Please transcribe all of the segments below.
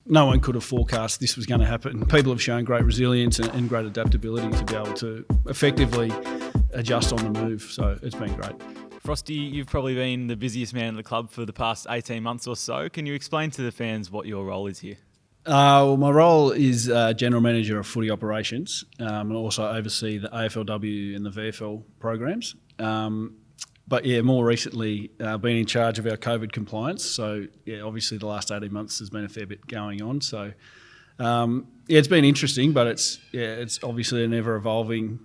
no one could have forecast this was going to happen. People have shown great resilience and great adaptability to be able to effectively adjust on the move. So it's been great. Frosty, you've probably been the busiest man at the club for the past 18 months or so. Can you explain to the fans what your role is here? Well, my role is General Manager of Footy Operations and also oversee the AFLW and the VFL programs. But yeah, more recently, been in charge of our COVID compliance. So yeah, obviously the last 18 months there's been a fair bit going on. So yeah, it's been interesting, but it's obviously an ever evolving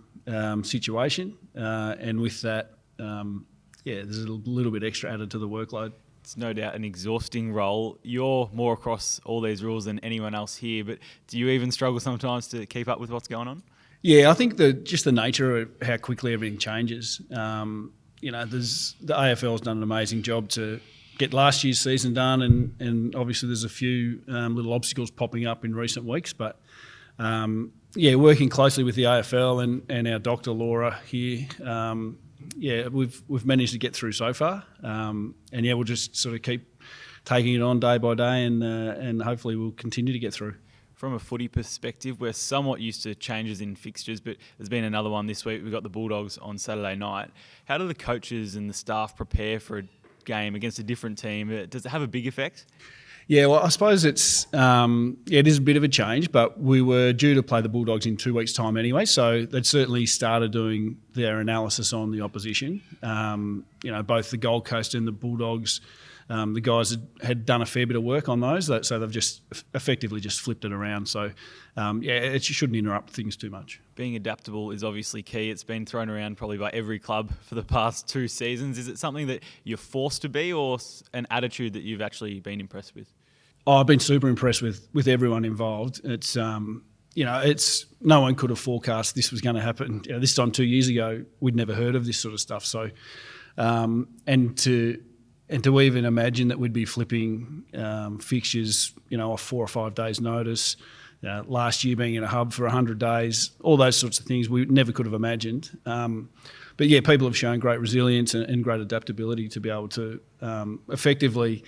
situation. And with that, there's a little bit extra added to the workload. It's no doubt an exhausting role. You're more across all these rules than anyone else here, but do you even struggle sometimes to keep up with what's going on? Yeah, I think just the nature of how quickly everything changes. The AFL has done an amazing job to get last year's season done, and obviously there's a few little obstacles popping up in recent weeks. But working closely with the AFL and our doctor Laura here, we've managed to get through so far, we'll just sort of keep taking it on day by day, and hopefully we'll continue to get through. From a footy perspective, we're somewhat used to changes in fixtures, but there's been another one this week. We've got the Bulldogs on Saturday night. How do the coaches and the staff prepare for a game against a different team? Does it have a big effect? Yeah, well, I suppose it is a bit of a change, but we were due to play the Bulldogs in 2 weeks' time anyway, so they'd certainly started doing their analysis on the opposition. Both the Gold Coast and the Bulldogs, the guys had done a fair bit of work on those, so they've just effectively just flipped it around. So, it shouldn't interrupt things too much. Being adaptable is obviously key. It's been thrown around probably by every club for the past 2 seasons. Is it something that you're forced to be, or an attitude that you've actually been impressed with? Oh, I've been super impressed with everyone involved. It's no one could have forecast this was going to happen. This time 2 years ago, we'd never heard of this sort of stuff. So, and to even imagine that we'd be flipping fixtures, off 4 or 5 days' notice. Last year being in a hub for 100 days, all those sorts of things we never could have imagined. But yeah, people have shown great resilience and great adaptability to be able to effectively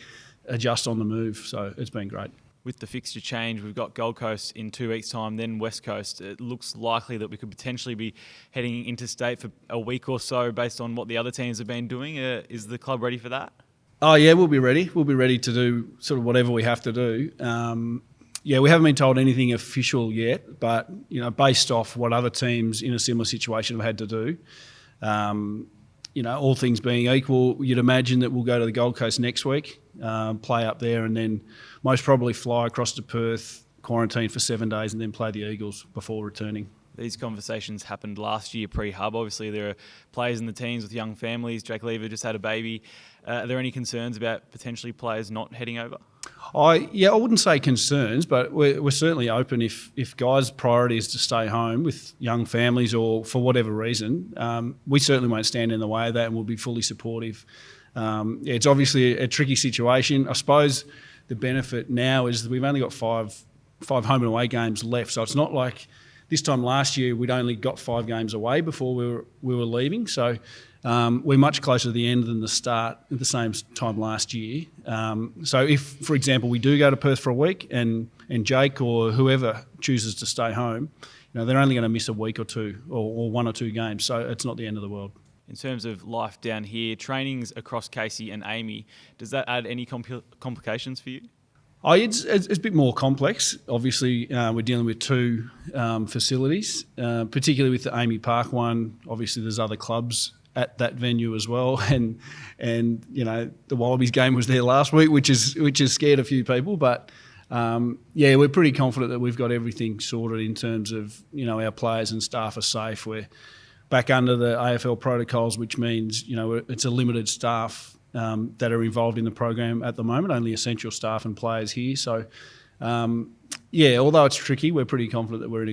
adjust on the move. So it's been great. With the fixture change, we've got Gold Coast in 2 weeks' time, then West Coast. It looks likely that we could potentially be heading interstate for a week or so based on what the other teams have been doing. Is the club ready for that? Oh yeah, we'll be ready. We'll be ready to do sort of whatever we have to do. We haven't been told anything official yet, but based off what other teams in a similar situation have had to do, all things being equal, you'd imagine that we'll go to the Gold Coast next week, play up there, and then most probably fly across to Perth, quarantine for 7 days, and then play the Eagles before returning. These conversations happened last year pre-hub. Obviously, there are players in the teams with young families. Jake Lever just had a baby. Are there any concerns about potentially players not heading over? I wouldn't say concerns, but we're certainly open if guys' priority is to stay home with young families or for whatever reason. We certainly won't stand in the way of that, and we'll be fully supportive. It's obviously a tricky situation. I suppose the benefit now is that we've only got five home and away games left, so it's not like this time last year we'd only got 5 games away before we were leaving. So we're much closer to the end than the start at the same time last year. So if, for example, we do go to Perth for a week and Jake or whoever chooses to stay home, they're only going to miss a week or two or 1 or 2 games. So it's not the end of the world. In terms of life down here, trainings across Casey and Amy, does that add any complications for you? It's a bit more complex. Obviously, we're dealing with 2 facilities, particularly with the Amy Park one. Obviously, there's other clubs at that venue as well, and the Wallabies game was there last week, which has scared a few people. But we're pretty confident that we've got everything sorted in terms of our players and staff are safe. We're back under the AFL protocols, which means it's a limited staff that are involved in the program at the moment, only essential staff and players here. So, although it's tricky, we're pretty confident that we're in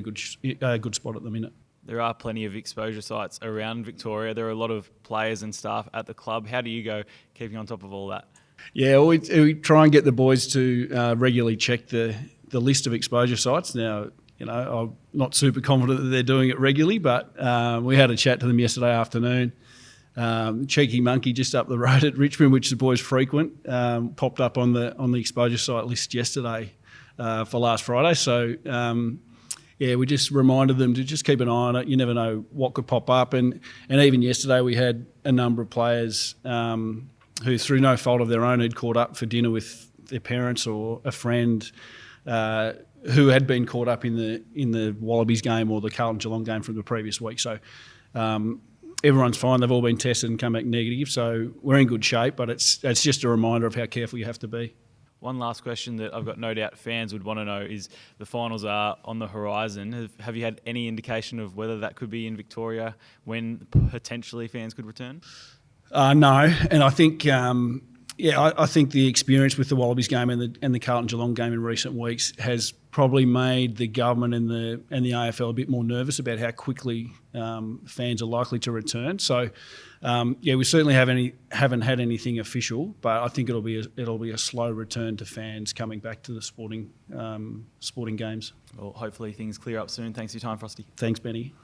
a good spot at the minute. There are plenty of exposure sites around Victoria. There are a lot of players and staff at the club. How do you go keeping on top of all that? Yeah, we try and get the boys to regularly check the list of exposure sites. Now, I'm not super confident that they're doing it regularly, but we had a chat to them yesterday afternoon. Cheeky Monkey just up the road at Richmond, which the boys frequent, popped up on the exposure site list yesterday. for last Friday. So, we just reminded them to just keep an eye on it. You never know what could pop up. And even yesterday we had a number of players who, through no fault of their own, had caught up for dinner with their parents or a friend who had been caught up in the Wallabies game or the Carlton-Geelong game from the previous week. So everyone's fine. They've all been tested and come back negative. So we're in good shape, but it's just a reminder of how careful you have to be. One last question that I've got no doubt fans would want to know is the finals are on the horizon. Have you had any indication of whether that could be in Victoria, when potentially fans could return? No, and I think I think the experience with the Wallabies game and the Carlton-Geelong game in recent weeks has probably made the government and the AFL a bit more nervous about how quickly fans are likely to return. So, we certainly haven't had anything official, but I think it'll be a slow return to fans coming back to the sporting games. Well, hopefully things clear up soon. Thanks for your time, Frosty. Thanks, Benny.